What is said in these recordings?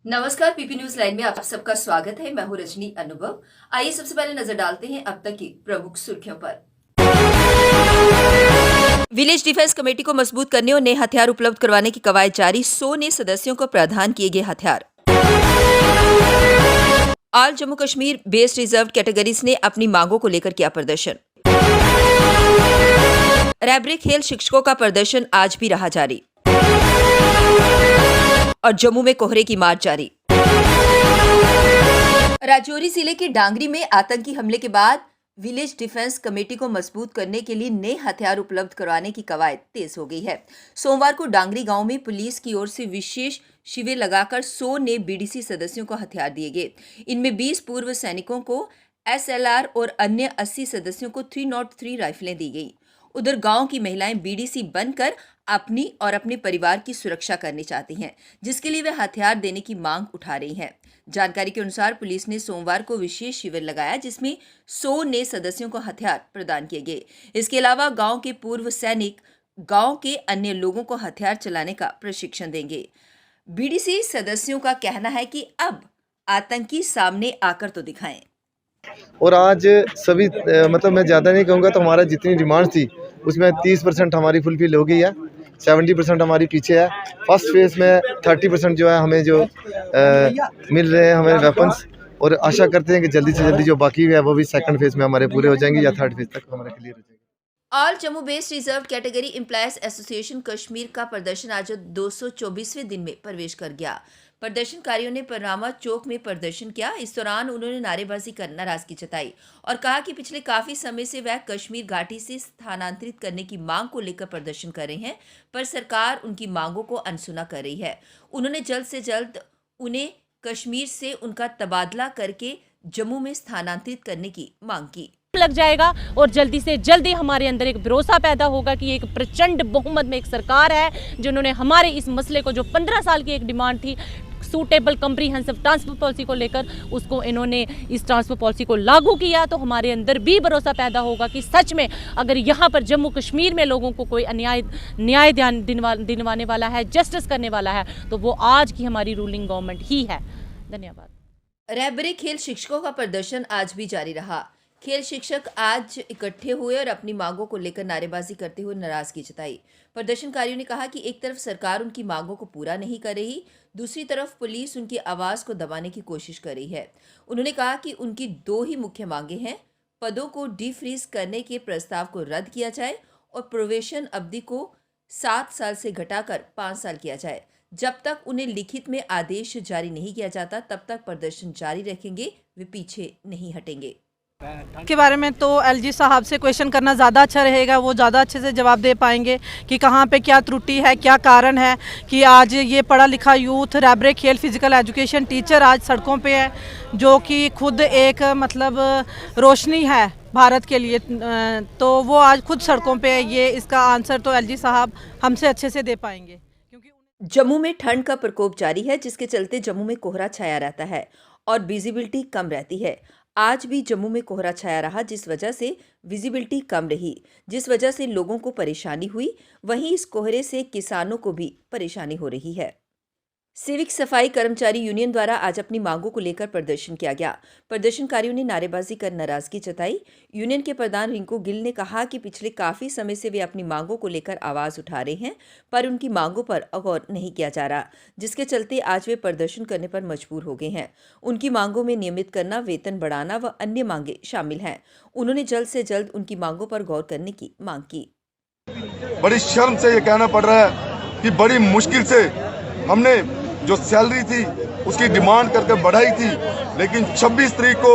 नमस्कार, PP news line में आप सबका स्वागत है। मैं हूं रजनी अनुभव। आइए सबसे पहले नजर डालते हैं अब तक की प्रमुख सुर्खियों पर। विलेज डिफेंस कमेटी को मजबूत करने और नए हथियार उपलब्ध करवाने की कवायद जारी। 100 नए सदस्यों को प्रदान किए गए हथियार। All Jammu Kashmir based reserve categories ने अपनी मांगों को लेकर किया प्रदर्शन। रैबरे खेल शिक्षकों का प्रदर्शन आज भी रहा जारी और जम्मू में कोहरे की मार जारी। राजौरी जिले के डांगरी में आतंकी हमले के बाद विलेज डिफेंस कमेटी को मजबूत करने के लिए नए हथियार उपलब्ध करवाने की कवायद तेज हो गई है। सोमवार को डांगरी गांव में पुलिस की ओर से विशेष शिविर लगाकर 100 नए बीडीसी सदस्यों को हथियार दिए गए। इनमें 20 पूर्व सैनिकों को एसएलआर और अन्य 80 सदस्यों को 303 राइफलें दी गई। उधर गांव की महिलाएं बीडीसी बनकर अपनी और अपने परिवार की सुरक्षा करनी चाहती हैं, जिसके लिए वे हथियार देने की मांग उठा रही हैं। जानकारी के अनुसार पुलिस ने सोमवार को विशेष शिविर लगाया, जिसमें 100 नए सदस्यों को हथियार प्रदान किए गए। इसके अलावा गांव के पूर्व सैनिक गांव के अन्य लोगों को हथियार चलाने का प्रशिक्षण देंगे। बीडीसी सदस्यों का कहना है कि अब आतंकी सामने आकर तो दिखाएं। और आज सभी मतलब मैं ज़्यादा नहीं कहूँगा तो हमारा जितनी डिमांड थी उसमें 30% हमारी फुलफिल हो गई है। 70% हमारी पीछे है। फर्स्ट फेज में 30% जो है हमें जो मिल रहे हैं हमें वेपन्स, और आशा करते हैं कि जल्दी से जल्दी जो बाकी है वो भी सेकंड फेज में हमारे पूरे हो जाएंगे या थर्ड फेज तक हमारे क्लियर हो जाएंगे। All Jammu based reserve category employees association Kashmir का प्रदर्शन आज 224वें दिन में प्रवेश कर गया। प्रदर्शनकारियों ने पनामा चौक में प्रदर्शन किया। इस दौरान उन्होंने नारेबाजी कर नाराजगी जताई और कहा कि पिछले काफी समय से वह कश्मीर घाटी से स्थानांतरित करने की मांग को लेकर प्रदर्शन कर रहे हैं, पर सरकार उनकी मांगों को अनसुना कर रही है। उन्होंने जल्द से जल्द उन्हें कश्मीर से उनका तबादला करके जम्मू में स्थानांतरित करने की मांग की। लग जाएगा और जल्दी से जल्दी हमारे अंदर एक भरोसा पैदा होगा कि एक प्रचंड बहुमत में एक सरकार है जिन्होंने हमारे इस मसले को, जो 15 साल की एक डिमांड थी सूटेबल कम्प्रीहेंसिव ट्रांसफर पॉलिसी को लेकर, उसको इन्होंने इस ट्रांसफर पॉलिसी को लागू किया। तो हमारे अंदर भी भरोसा पैदा होगा कि सच में अगर यहाँ पर जम्मू कश्मीर में लोगों को कोई न्याय दिलवाने वाला है, जस्टिस करने वाला है, तो वो आज की हमारी रूलिंग गवर्नमेंट ही है। धन्यवाद। रैबरे खेल शिक्षकों का प्रदर्शन आज भी जारी रहा। खेल शिक्षक आज इकट्ठे हुए और अपनी मांगों को लेकर नारेबाजी करते हुए नाराजगी जताई। प्रदर्शनकारियों ने कहा कि एक तरफ सरकार उनकी मांगों को पूरा नहीं कर रही, दूसरी तरफ पुलिस उनकी आवाज को दबाने की कोशिश कर रही है। उन्होंने कहा कि उनकी 2 ही मुख्य मांगे हैं। पदों को डीफ्रीज करने के प्रस्ताव को रद्द किया जाए और प्रोबेशन अवधि को 7 साल से घटाकर 5 साल किया जाए। जब तक उन्हें लिखित में आदेश जारी नहीं किया जाता, तब तक प्रदर्शन जारी रखेंगे, वे पीछे नहीं हटेंगे। के बारे में तो एलजी साहब से क्वेश्चन करना ज़्यादा अच्छा रहेगा, वो ज़्यादा अच्छे से जवाब दे पाएंगे कि कहाँ पे क्या त्रुटि है, क्या कारण है कि आज ये पढ़ा लिखा यूथ रैबरे खेल फिजिकल एजुकेशन टीचर आज सड़कों पे है, जो कि खुद एक मतलब रोशनी है भारत के लिए, तो वो आज खुद सड़कों पे है। ये इसका आंसर तो एलजी साहब हमसे अच्छे से दे पाएंगे। जम्मू में ठंड का प्रकोप जारी है, जिसके चलते जम्मू में कोहरा छाया रहता है और विजिबिलिटी कम रहती है। आज भी जम्मू में कोहरा छाया रहा, जिस वजह से विजिबिलिटी कम रही, जिस वजह से लोगों को परेशानी हुई। वहीं इस कोहरे से किसानों को भी परेशानी हो रही है। सिविक सफाई कर्मचारी यूनियन द्वारा आज अपनी मांगों को लेकर प्रदर्शन किया गया। प्रदर्शनकारियों ने नारेबाजी कर नाराजगी जताई। यूनियन के प्रधान रिंकू गिल ने कहा कि पिछले काफी समय से वे अपनी मांगों को लेकर आवाज उठा रहे हैं, पर उनकी मांगों पर गौर नहीं किया जा रहा, जिसके चलते आज वे प्रदर्शन करने पर मजबूर हो गए हैं। उनकी मांगों में नियमित करना, वेतन बढ़ाना व अन्य मांगे शामिल हैं। उन्होंने जल्द से जल्द उनकी मांगों पर गौर करने की मांग की। बड़ी शर्म से ये कहना पड़ रहा है कि बड़ी मुश्किल से हमने जो सैलरी थी उसकी डिमांड करके बढ़ाई थी, लेकिन 26 तारीख को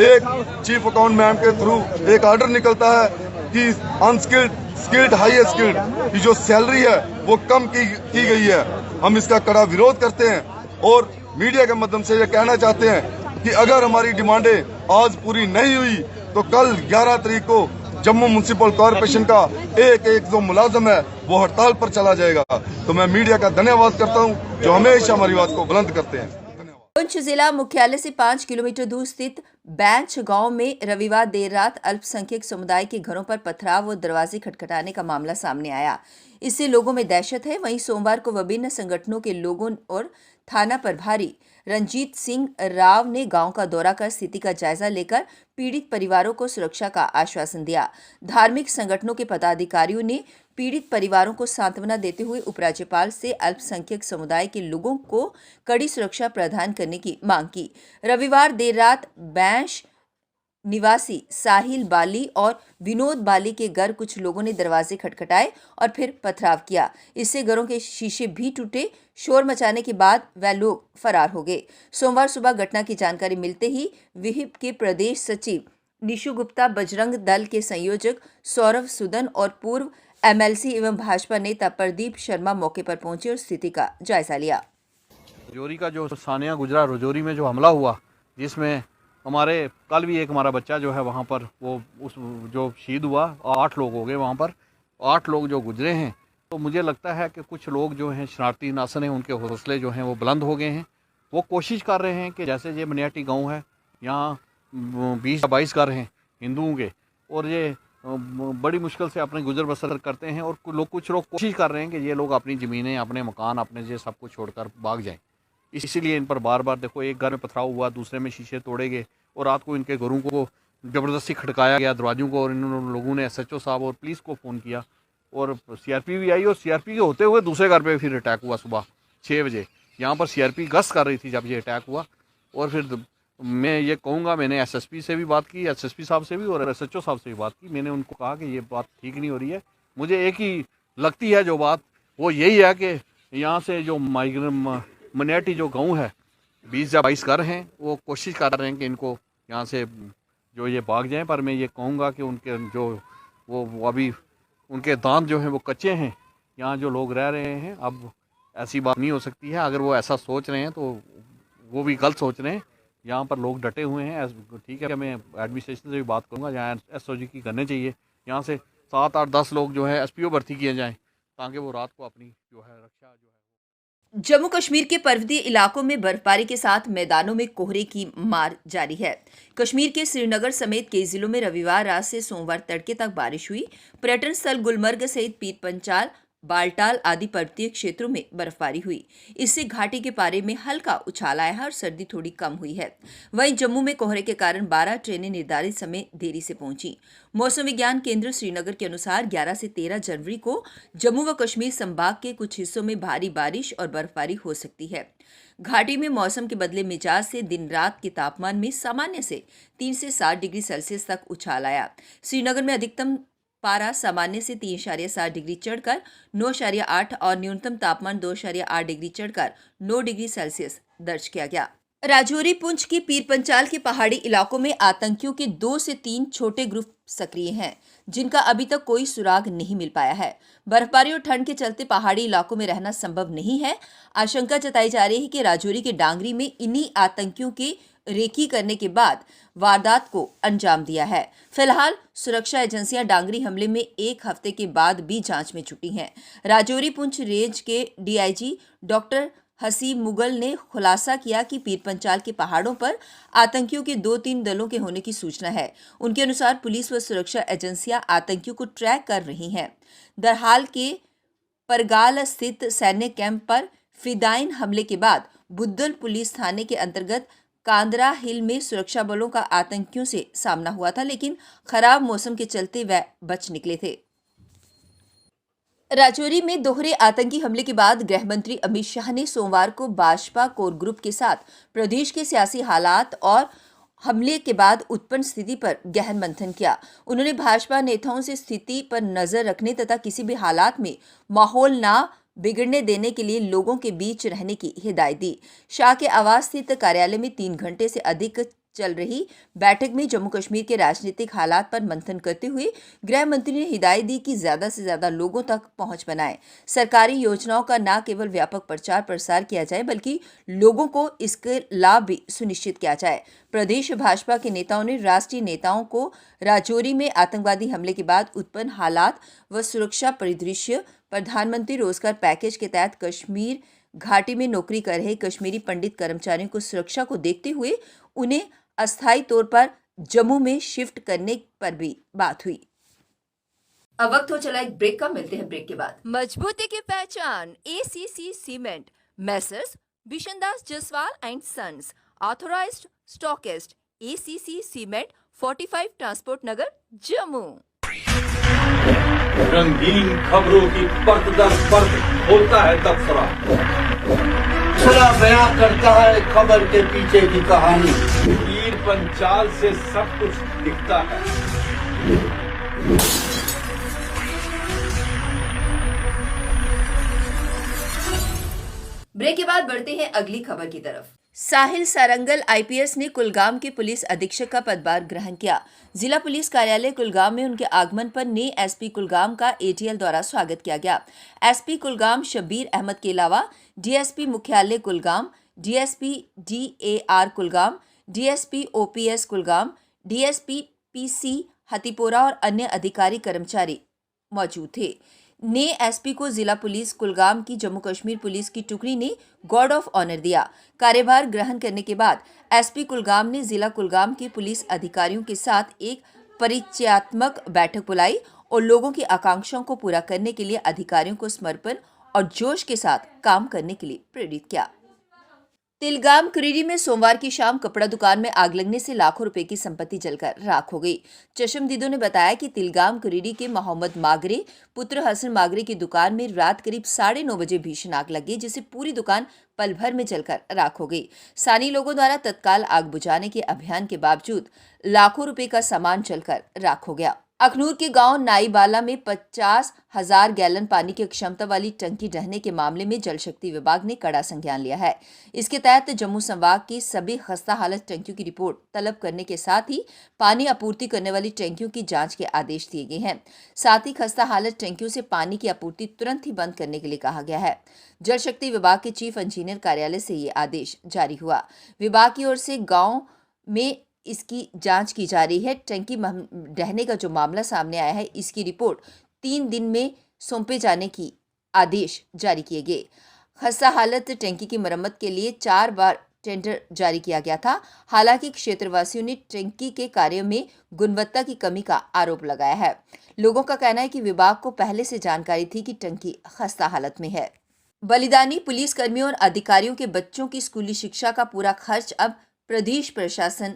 एक चीफ अकाउंट मैम के थ्रू एक ऑर्डर निकलता है कि अनस्किल्ड स्किल्ड हाई स्किल्ड की जो सैलरी है वो कम की गई है। हम इसका कड़ा विरोध करते हैं और मीडिया के माध्यम से ये कहना चाहते हैं कि अगर हमारी डिमांडें आज पूरी नहीं हुई तो कल 11 तारीख को जम्मू म्युनिसिपल कॉर्पोरेशन का एक जो मुलाजम है वो हड़ताल पर चला जाएगा। तो मैं मीडिया का धन्यवाद करता हूं जो हमेशा हमारी आवाज को बुलंद करते हैं। पुंछ जिला मुख्यालय से 5 किलोमीटर दूर स्थित बैंच गांव में रविवार देर रात अल्पसंख्यक समुदाय के घरों पर पथराव व दरवाजे खटखटाने का मामला सामने आया। इससे लोगों में दहशत है। वहीं सोमवार को विभिन्न संगठनों के लोगों और थाना प्रभारी रंजीत सिंह राव ने गांव का दौरा कर स्थिति का जायजा लेकर पीड़ित परिवारों को सुरक्षा का आश्वासन दिया। धार्मिक संगठनों के पदाधिकारियों ने पीड़ित परिवारों को सांत्वना देते हुए उपराज्यपाल से अल्पसंख्यक समुदाय के लोगों को कड़ी सुरक्षा प्रदान करने की मांग की। रविवार देर रात बैंश निवासी साहिल बाली और विनोद बाली के घर कुछ लोगों ने दरवाजे खटखटाए और फिर पथराव किया। इससे घरों के शीशे भी टूटे। शोर मचाने के बाद वह लोग फरार हो गए। सोमवार सुबह घटना की जानकारी मिलते ही विहिप के प्रदेश सचिव निशु गुप्ता, बजरंग दल के संयोजक सौरभ सुदन और पूर्व एमएलसी एवं भाजपा नेता प्रदीप शर्मा मौके पर पहुंचे और स्थिति का जायजा लिया। रजौरी का जो सानिया गुजरा रजौरी में जो हमला हुआ, जिसमें हमारे कल भी एक हमारा बच्चा जो है वहाँ पर वो उस जो शहीद हुआ, 8 लोग हो गए वहाँ पर, 8 लोग जो गुजरे हैं। तो मुझे लगता है कि कुछ लोग जो हैं शरारती नस्ल हैं, उनके हौसले जो हैं वो बुलंद हो गए हैं। वो कोशिश कर रहे हैं कि जैसे ये मनियाटी गांव है, यहाँ 20 या 22 घर हैं हिंदुओं के, और ये बड़ी मुश्किल से अपने गुजर बसर करते हैं। और कुछ लोग कोशिश कर रहे हैं कि ये लोग अपनी ज़मीनें, अपने मकान, अपने ये सब कुछ छोड़कर भाग जाएं। इसीलिए इन पर बार बार देखो, एक घर में पथराव हुआ, दूसरे में शीशे तोड़े गए और रात को इनके घरों को ज़बरदस्ती खटकाया गया, दरवाजों को, और इन लोगों ने SHO साहब और पुलिस को फ़ोन किया और CRP भी आई, और CRP के होते हुए दूसरे घर पे फिर अटैक हुआ सुबह 6 बजे। यहाँ पर CRP गश्त कर रही थी जब ये अटैक हुआ। और फिर मैं ये कहूँगा, मैंने SSP से भी बात की, SSP साहब से भी और SHO साहब से भी बात की। मैंने उनको कहा कि ये बात ठीक नहीं हो रही है। मुझे एक ही लगती है जो बात, वो यही है कि यहाँ से जो मनियाटी जो गाँव है, 20 या 22 घर हैं, वो कोशिश कर रहे हैं कि इनको यहाँ से जो ये भाग जाएं। पर मैं ये कहूँगा कि उनके जो वो अभी उनके दांत जो हैं वो कच्चे हैं। यहाँ जो लोग रह रहे हैं, अब ऐसी बात नहीं हो सकती है। अगर वो ऐसा सोच रहे हैं तो वो भी गलत सोच रहे हैं। यहाँ पर लोग डटे हुए हैं। ठीक है, मैं एडमिनिस्ट्रेशन से भी बात करूँगा, यहाँ SOG की करने चाहिए। यहाँ से 7, 8, 10 लोग जो है SPO भर्ती किए जाएँ, ताकि वो रात को अपनी जो है रक्षा जो है। जम्मू कश्मीर के पर्वतीय इलाकों में बर्फबारी के साथ मैदानों में कोहरे की मार जारी है। कश्मीर के श्रीनगर समेत कई जिलों में रविवार रात से सोमवार तड़के तक बारिश हुई। पर्यटन स्थल गुलमर्ग सहित पीर पंचाल, बालटाल आदि पर्वतीय क्षेत्रों में बर्फबारी हुई। इससे घाटी के पारे में हल्का उछाल आया है और सर्दी थोड़ी कम हुई है। वहीं जम्मू में कोहरे के कारण 12 ट्रेनें निर्धारित समय देरी से पहुंची। मौसम विज्ञान केंद्र श्रीनगर के अनुसार 11 से 13 जनवरी को जम्मू व कश्मीर संभाग के कुछ हिस्सों में भारी बारिश और बर्फबारी हो सकती है। घाटी में मौसम के बदले मिजाज से दिन रात के तापमान में सामान्य से 3 से 7 डिग्री सेल्सियस तक उछाल आया। श्रीनगर में अधिकतम पारा सामान्य से 3.7 डिग्री चढ़कर 9.8 और न्यूनतम तापमान 2.8 डिग्री चढ़कर 9 डिग्री सेल्सियस दर्ज किया गया। राजौरी पुंछ की पीर पंचाल के पहाड़ी इलाकों में आतंकियों के 2 से 3 छोटे ग्रुप सक्रिय हैं, जिनका अभी तक कोई सुराग नहीं मिल पाया है। बर्फबारी और ठंड के चलते पहाड़ी इलाकों में रहना संभव नहीं है। आशंका जताई जा रही है कि राजौरी के डांगरी में इन्हीं आतंकियों के रेकी करने के बाद वारदात को अंजाम दिया है। फिलहाल सुरक्षा एजेंसियां डांगरी हमले में 1 हफ्ते के बाद भी जांच में जुटी हैं। राजौरी पुंछ रेंज के DIG डॉक्टर हसीब मुगल ने खुलासा किया कि पीर पंचाल के पहाड़ों पर आतंकियों के 2-3 दलों के होने की सूचना है। उनके अनुसार पुलिस व सुरक्षा एजेंसियां आतंकियों को ट्रैक कर रही हैं। दरहाल के परगाल स्थित सैन्य कैंप पर फिदाइन हमले के बाद बुद्दल पुलिस थाने के अंतर्गत कांदरा हिल में सुरक्षा बलों का आतंकियों से सामना हुआ था, लेकिन खराब मौसम के चलते वह बच निकले थे। राजौरी में दोहरे आतंकी हमले के बाद गृह मंत्री अमित शाह ने सोमवार को भाजपा कोर ग्रुप के साथ प्रदेश के सियासी हालात और हमले के बाद उत्पन्न स्थिति पर गहन मंथन किया। उन्होंने भाजपा नेताओं से स्थिति पर नजर रखने तथा किसी भी हालात में माहौल ना बिगड़ने देने के लिए लोगों के बीच रहने की हिदायत दी। शाह के आवास स्थित कार्यालय में 3 घंटे से अधिक चल रही बैठक में जम्मू कश्मीर के राजनीतिक हालात पर मंथन करते हुए गृह मंत्री ने हिदायत दी कि ज्यादा से ज्यादा लोगों तक पहुंच बनाएं। सरकारी योजनाओं का न केवल व्यापक प्रचार प्रसार किया जाए, बल्कि लोगों को इसके लाभ भी सुनिश्चित किया जाए। प्रदेश भाजपा के नेताओं ने राष्ट्रीय नेताओं को राजौरी में आतंकवादी हमले के बाद उत्पन्न हालात व सुरक्षा परिदृश्य, प्रधानमंत्री रोजगार पैकेज के तहत कश्मीर घाटी में नौकरी कर रहे कश्मीरी पंडित कर्मचारियों को सुरक्षा को देखते हुए उन्हें अस्थायी तौर पर जम्मू में शिफ्ट करने पर भी बात हुई। अब वक्त हो चला एक ब्रेक का, मिलते हैं ब्रेक के बाद। मजबूती की पहचान ACC cement, Messrs Bishandas Jaswal and Sons, authorized stockist, ACC Cement, 45 Transport Nagar, Jammu. रंगीन खबरों की परत दर परत होता है तबसरा, थोड़ा बयां करता है खबर के पीछे की कहानी। तीर पंचाल से सब कुछ दिखता है। ब्रेक के बाद बढ़ते हैं अगली खबर की तरफ। साहिल सारंगल आईपीएस ने कुलगाम के पुलिस अधीक्षक का पदभार ग्रहण किया। जिला पुलिस कार्यालय कुलगाम में उनके आगमन पर नए एसपी कुलगाम का एटीएल द्वारा स्वागत किया गया। एसपी कुलगाम शब्बीर अहमद के अलावा डीएसपी मुख्यालय Kulgam, DSP DAR Kulgam, DSP OPS Kulgam, DSP PC Hatipora और अन्य अधिकारी कर्मचारी मौजूद थे। नए एसपी को जिला पुलिस कुलगाम की जम्मू कश्मीर पुलिस की टुकड़ी ने गार्ड ऑफ ऑनर दिया। कार्यभार ग्रहण करने के बाद एसपी कुलगाम ने जिला कुलगाम के पुलिस अधिकारियों के साथ एक परिचयात्मक बैठक बुलाई और लोगों की आकांक्षाओं को पूरा करने के लिए अधिकारियों को समर्पण और जोश के साथ काम करने के लिए प्रेरित किया। तिलगाम कुरीरी में सोमवार की शाम कपड़ा दुकान में आग लगने से लाखों रुपए की संपत्ति जलकर राख हो गई। चशमदीदों ने बताया कि तिलगाम कुरीरी के मोहम्मद मागरे पुत्र हसन मागरे की दुकान में रात करीब 9:30 बजे भीषण आग लग गई, जिससे पूरी दुकान पल भर में जलकर राख हो गई। स्थानीय लोगों द्वारा तत्काल आग बुझाने के अभियान के बावजूद लाखों रुपए का सामान जलकर राख हो गया। अखनूर के गांव नाईबाला में 50,000 गैलन पानी की क्षमता वाली टंकी ढहने के मामले में जल शक्ति विभाग ने कड़ा संज्ञान लिया है। इसके तहत जम्मू संभाग की सभी खस्ता हालत टंकियों की रिपोर्ट तलब करने के साथ ही पानी आपूर्ति करने वाली टंकियों की जांच के आदेश दिए गए हैं। साथ ही खस्ता हालत टंकियों से पानी की आपूर्ति तुरंत ही बंद करने के लिए कहा गया है। जल शक्ति विभाग के चीफ इंजीनियर कार्यालय से ये आदेश जारी हुआ। विभाग की ओर से गाँव में इसकी जांच की जा रही है। टंकी ढहने का जो मामला सामने आया है, इसकी रिपोर्ट 3 दिन में सौंपे जाने की आदेश जारी किए गए। खस्ता हालत टंकी की मरम्मत के लिए 4 बार टेंडर जारी किया गया था। हालांकि क्षेत्रवासियों ने टंकी के कार्य में गुणवत्ता की कमी का आरोप लगाया है। लोगों का कहना है कि विभाग को पहले से जानकारी थी कि टंकी खस्ता हालत में है। बलिदानी पुलिस कर्मियों और अधिकारियों के बच्चों की स्कूली शिक्षा का पूरा खर्च अब प्रदेश प्रशासन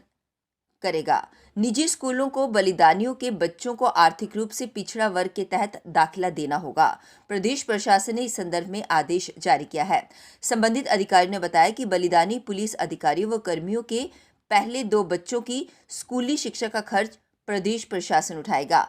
करेगा। निजी स्कूलों को बलिदानियों के बच्चों को आर्थिक रूप से पिछड़ा वर्ग के तहत दाखिला देना होगा। प्रदेश प्रशासन ने इस संदर्भ में आदेश जारी किया है। संबंधित अधिकारियों ने बताया कि बलिदानी पुलिस अधिकारियों व कर्मियों के पहले 2 बच्चों की स्कूली शिक्षा का खर्च प्रदेश प्रशासन उठाएगा।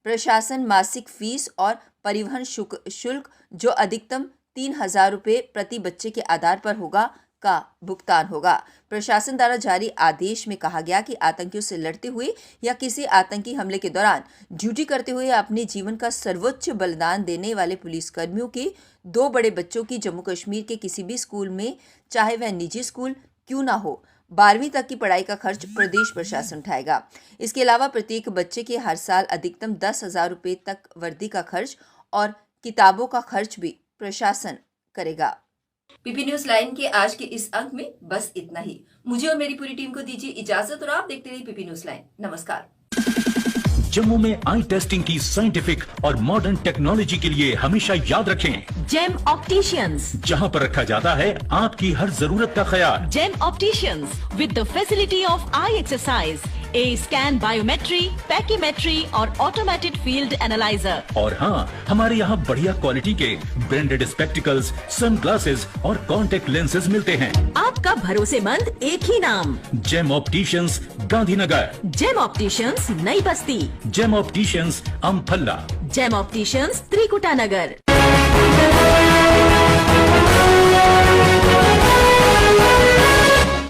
प्रशासन मासिक फीस और परिवहन शुल्क जो अधिकतम 3,000 रुपये प्रति बच्चे के आधार पर होगा का भुगतान होगा। प्रशासन द्वारा जारी आदेश में कहा गया कि आतंकियों से लड़ते हुए या किसी आतंकी हमले के दौरान ड्यूटी करते हुए अपने जीवन का सर्वोच्च बलिदान देने वाले पुलिसकर्मियों के 2 बड़े बच्चों की जम्मू कश्मीर के किसी भी स्कूल में, चाहे वह निजी स्कूल क्यों ना हो, 12वीं तक की पढ़ाई का खर्च प्रदेश प्रशासन उठाएगा। इसके अलावा प्रत्येक बच्चे के हर साल अधिकतम 10,000 रुपये तक वर्दी का खर्च और किताबों का खर्च भी प्रशासन करेगा। पीपी न्यूज लाइन के आज के इस अंक में बस इतना ही। मुझे और मेरी पूरी टीम को दीजिए इजाजत और आप देखते रहिए पीपी न्यूज लाइन। नमस्कार। जम्मू में आई टेस्टिंग की साइंटिफिक और मॉडर्न टेक्नोलॉजी के लिए हमेशा याद रखें जेम ऑप्टिशियंस, जहां पर रखा जाता है आपकी हर जरूरत का ख्याल। Gem opticians with the facility of eye exercise, A scan, biometry, pachymetry और ऑटोमेटेड फील्ड एनालाइजर। और हाँ, हमारे यहाँ बढ़िया क्वालिटी के ब्रांडेड स्पेक्टिकल्स, सनग्लासेस और कॉन्टेक्ट लेंसेज मिलते हैं। आपका भरोसेमंद एक ही नाम, Gem Opticians, Gandhinagar. Gem Opticians, Nai Basti. Gem Opticians, Amphalla. Gem Opticians, Trikuta नगर।